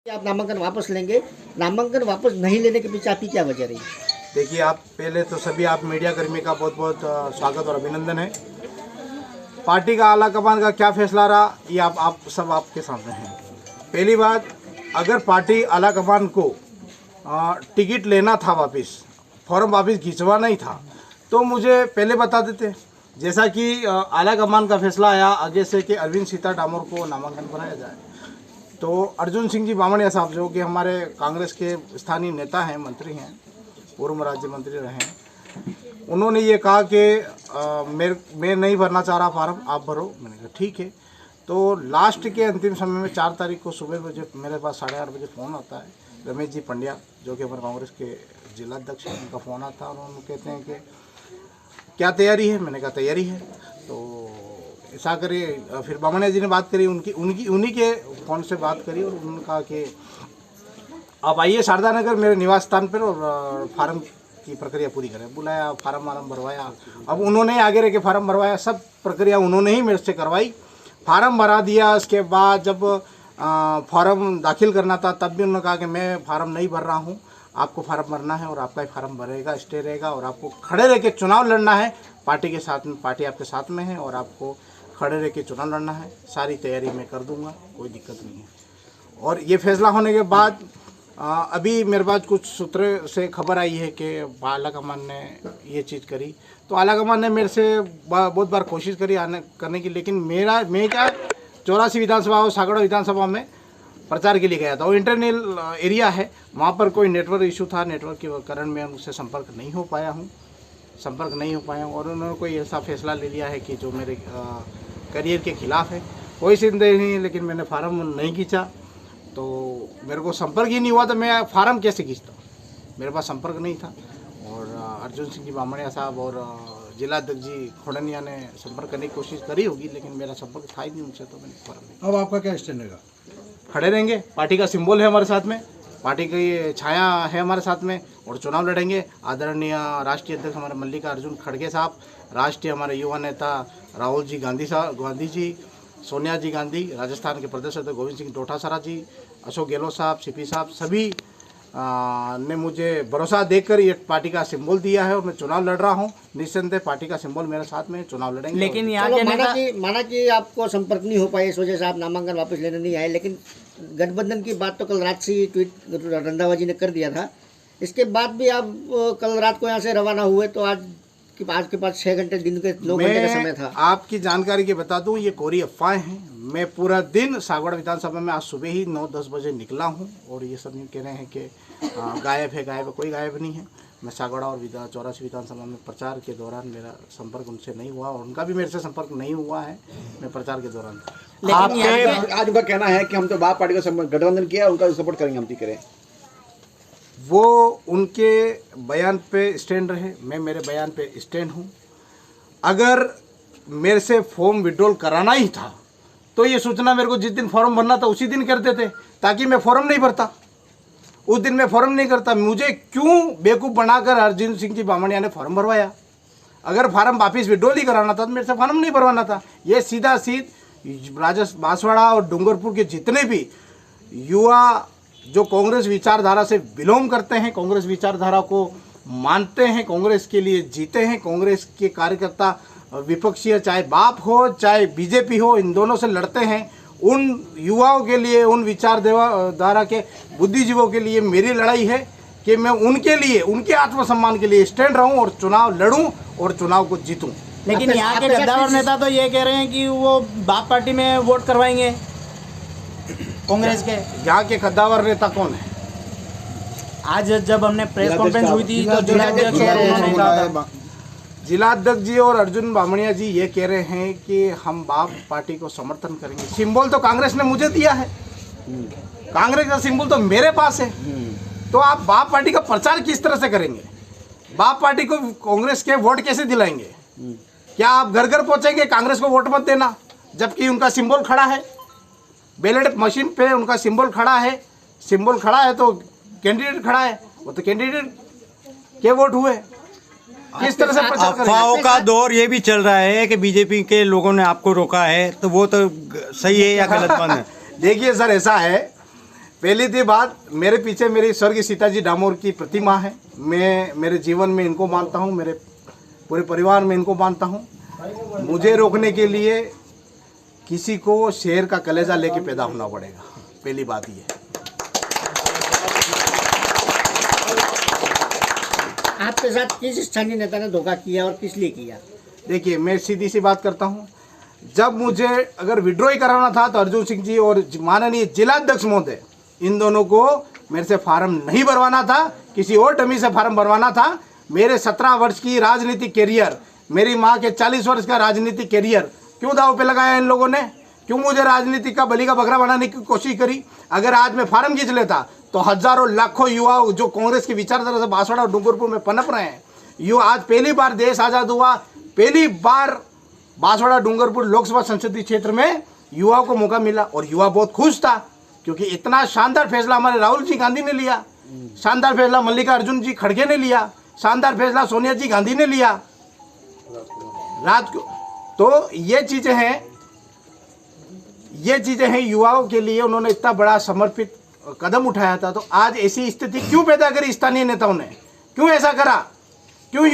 आप नामांकन वापस लेंगे, नामांकन वापस नहीं लेने के पीछे आपकी क्या वजह रही? देखिए, आप पहले तो सभी आप मीडिया कर्मी का बहुत बहुत स्वागत और अभिनंदन है। पार्टी का आला कमान का क्या फैसला रहा ये आप सब आपके सामने है। पहली बात, अगर पार्टी आला कमान को टिकट लेना था, वापस फॉर्म वापस खिंचवाना ही था, तो मुझे पहले बता देते। जैसा कि आला कमान का फैसला आया आगे से कि अरविंद सीता डामोर को नामांकन बनाया जाए, तो अर्जुन सिंह जी बामणिया साहब जो कि हमारे कांग्रेस के स्थानीय नेता हैं, मंत्री हैं, पूर्व राज्य मंत्री रहे हैं, उन्होंने ये कहा कि मैं नहीं भरना चाह रहा फार्म, आप भरो। मैंने कहा ठीक है। तो लास्ट के अंतिम समय में 4 तारीख को सुबह मुझे मेरे पास 8:30 बजे फ़ोन आता है। रमेश जी पंड्या जो कि हमारे कांग्रेस के जिला अध्यक्ष हैं, उनका फ़ोन आता है और उन्होंने कहते हैं कि क्या तैयारी है। मैंने कहा तैयारी है। तो ऐसा करिए, फिर बामणिया जी ने बात करी, उन्हीं के फ़ोन से बात करी और उन्होंने कहा कि आप आइए शारदा नगर मेरे निवास स्थान पर और फार्म की प्रक्रिया पूरी करें। बुलाया, फार्म भरवाया। अब उन्होंने आगे रह के फार्म भरवाया, सब प्रक्रिया उन्होंने ही मेरे से करवाई। फार्म भरा दिया। उसके बाद जब फार्म दाखिल करना था तब भी उन्होंने कहा कि मैं फार्म नहीं भर रहा हूँ, आपको फार्म भरना है और आपका ही फार्म भरेगा, स्टे रहेगा और आपको खड़े रह के चुनाव लड़ना है। पार्टी के साथ में, पार्टी आपके साथ में है और आपको खड़े रह के चुनाव लड़ना है। सारी तैयारी मैं कर दूंगा, कोई दिक्कत नहीं है। और ये फैसला होने के बाद अभी मेरे पास कुछ सूत्र से खबर आई है कि आला कमान ने ये चीज़ करी। तो आला कमान ने मेरे से बहुत बार कोशिश करी करने की, लेकिन मैं क्या 84 विधानसभा और सागड़ा विधानसभा में प्रचार के लिए गया था। वो इंटरनल एरिया है, वहाँ पर कोई नेटवर्क इशू था, नेटवर्क के कारण मैं उनसे संपर्क नहीं हो पाया हूँ और उन्होंने कोई ऐसा फैसला ले लिया है कि जो मेरे करियर के खिलाफ है। कोई संदेह नहीं, लेकिन मैंने फार्म नहीं खींचा तो मेरे को संपर्क ही नहीं हुआ, तो मैं फार्म कैसे खींचता? मेरे पास संपर्क नहीं था। और अर्जुन सिंह जी बामणिया साहब और जिला अध्यक्ष जी खोड़निया ने संपर्क करने की कोशिश करी होगी, लेकिन मेरा संपर्क था ही नहीं उनसे, तो मैंने फार्म नहीं। अब आपका क्या स्टैंड रहेगा? खड़े रहेंगे, पार्टी का सिंबल है हमारे साथ में, पार्टी की छाया है हमारे साथ में और चुनाव लड़ेंगे। आदरणीय राष्ट्रीय अध्यक्ष हमारे मल्लिकार्जुन खड़गे साहब, राष्ट्रीय हमारे युवा नेता राहुल जी गांधी जी, सोनिया जी गांधी, राजस्थान के प्रदेश अध्यक्ष गोविंद सिंह डोटासरा जी, अशोक गहलोत साहब, सीपी साहब, सभी ने मुझे भरोसा देकर ये पार्टी का सिंबल दिया है और मैं चुनाव लड़ रहा हूँ। निस्संदेह पार्टी का सिंबल मेरे साथ में, चुनाव लड़ेंगे। लेकिन यहाँ माना कि आपको संपर्क नहीं हो पाए, इस वजह से आप नामांकन वापस लेने नहीं आए, लेकिन गठबंधन की बात तो कल रात से ट्वीट रंधावा जी ने कर दिया था। इसके बाद भी आप कल रात को यहाँ से रवाना हुए, तो आज के पास 6 घंटे, दिन के 9 घंटे का समय था। आपकी जानकारी के बता दूं, ये कोरी अफवाहें हैं। मैं पूरा दिन सागवाड़ा विधानसभा में आज सुबह ही 9-10 बजे निकला हूं और ये सब कह रहे हैं कि गायब है। कोई गायब नहीं है। मैं सागवाड़ा और 84 विधानसभा में प्रचार के दौरान मेरा संपर्क उनसे नहीं हुआ और उनका भी मेरे से संपर्क नहीं हुआ है। मैं प्रचार के दौरान आपके आज उनका कहना है कि हम तो बाप पार्टी का गठबंधन किया, उनका सपोर्ट करेंगे, हम ठीक करें। वो उनके बयान पे स्टैंड रहे, मैं मेरे बयान पे स्टैंड हूँ। अगर मेरे से फॉर्म विड्रॉल कराना ही था तो ये सूचना मेरे को जिस दिन फॉर्म भरना था उसी दिन कर देते, ताकि मैं फॉर्म नहीं भरता। उस दिन मैं फॉर्म नहीं करता। मुझे क्यों बेवकूफ़ बनाकर अर्जुन सिंह जी बामणिया ने फॉर्म भरवाया? अगर फार्म वापिस विड्रॉल ही कराना था तो मेरे से फॉर्म नहीं भरवाना था। ये सीधा बांसवाड़ा और डूंगरपुर के जितने भी युवा जो कांग्रेस विचारधारा से बिलोंग करते हैं, कांग्रेस विचारधारा को मानते हैं, कांग्रेस के लिए जीते हैं, कांग्रेस के कार्यकर्ता विपक्षी चाहे बाप हो चाहे बीजेपी हो, इन दोनों से लड़ते हैं। उन युवाओं के लिए, उन विचारधारा के बुद्धिजीवों के लिए मेरी लड़ाई है कि मैं उनके लिए, उनके आत्मसम्मान के लिए स्टैंड रहूं और चुनाव लड़ूं और चुनाव को जीतूं। लेकिन यहाँ के गद्दावर नेता तो ये कह रहे हैं कि वो बाप पार्टी में वोट करवाएंगे कांग्रेस के। यहाँ के कद्दावर नेता कौन है? आज जब हमने प्रेस कॉन्फ्रेंस हुई थी तो जिलाध्यक्ष जी और अर्जुन बामणिया जी ये कह रहे हैं कि हम बाप पार्टी को समर्थन करेंगे। सिंबल तो कांग्रेस ने मुझे दिया है, कांग्रेस का सिंबल तो मेरे पास है, तो आप बाप पार्टी का प्रचार किस तरह से करेंगे? बाप पार्टी को कांग्रेस के वोट कैसे दिलाएंगे? क्या आप घर घर पहुंचेंगे कांग्रेस को वोट मत देना, जबकि उनका सिंबल खड़ा है, बैलेट मशीन पे उनका सिंबल खड़ा है तो कैंडिडेट खड़ा है, वो तो कैंडिडेट के वोट हुए। किस तरह से प्रचार करेंगे? अफवाहों का दौर ये भी चल रहा है कि बीजेपी के लोगों ने आपको रोका है, तो वो तो सही है या गलत बात है? देखिए सर, ऐसा है पहली थी बात, मेरे पीछे मेरी स्वर्गीय सीताजी डामोर की प्रतिमा है। मैं मेरे जीवन में इनको मानता हूँ, मेरे पूरे परिवार में इनको मानता हूँ। मुझे रोकने के लिए किसी को शेर का कलेजा लेके पैदा होना पड़ेगा, पहली बात ये। आपके साथ किस स्थानीय नेता ने धोखा किया और किस लिए किया? देखिए, मैं सीधी सी बात करता हूँ, जब मुझे अगर विड्रॉ ही कराना था तो अर्जुन सिंह जी और माननीय जिलाध्यक्ष महोदय, इन दोनों को मेरे से फार्म नहीं भरवाना था, किसी और डमी से फार्म भरवाना था। मेरे 17 वर्ष की राजनीतिक कैरियर, मेरी माँ के 40 वर्ष का राजनीतिक कैरियर क्यों दाव पे लगाया इन लोगों ने? क्यों मुझे राजनीति का बलि का बकरा बनाने की कोशिश करी? अगर आज मैं फार्म खींच लेता तो हजारों लाखों युवा जो कांग्रेस की विचारधारा से बांसवाड़ा और डूंगरपुर में पनप रहे हैं, आज पहली बार देश आज़ाद हुआ, पहली बार बांसवाड़ा डूंगरपुर लोकसभा संसदीय क्षेत्र में युवाओं को मौका मिला और युवा बहुत खुश था, क्योंकि इतना शानदार फैसला हमारे राहुल जी गांधी ने लिया, शानदार फैसला मल्लिकार्जुन जी खड़गे ने लिया, शानदार फैसला सोनिया जी गांधी ने लिया रात को। तो ये चीज़ें हैं युवाओं के लिए, उन्होंने इतना बड़ा समर्पित कदम उठाया था। तो आज ऐसी स्थिति क्यों पैदा करी स्थानीय नेताओं ने? क्यों ऐसा करा? क्यों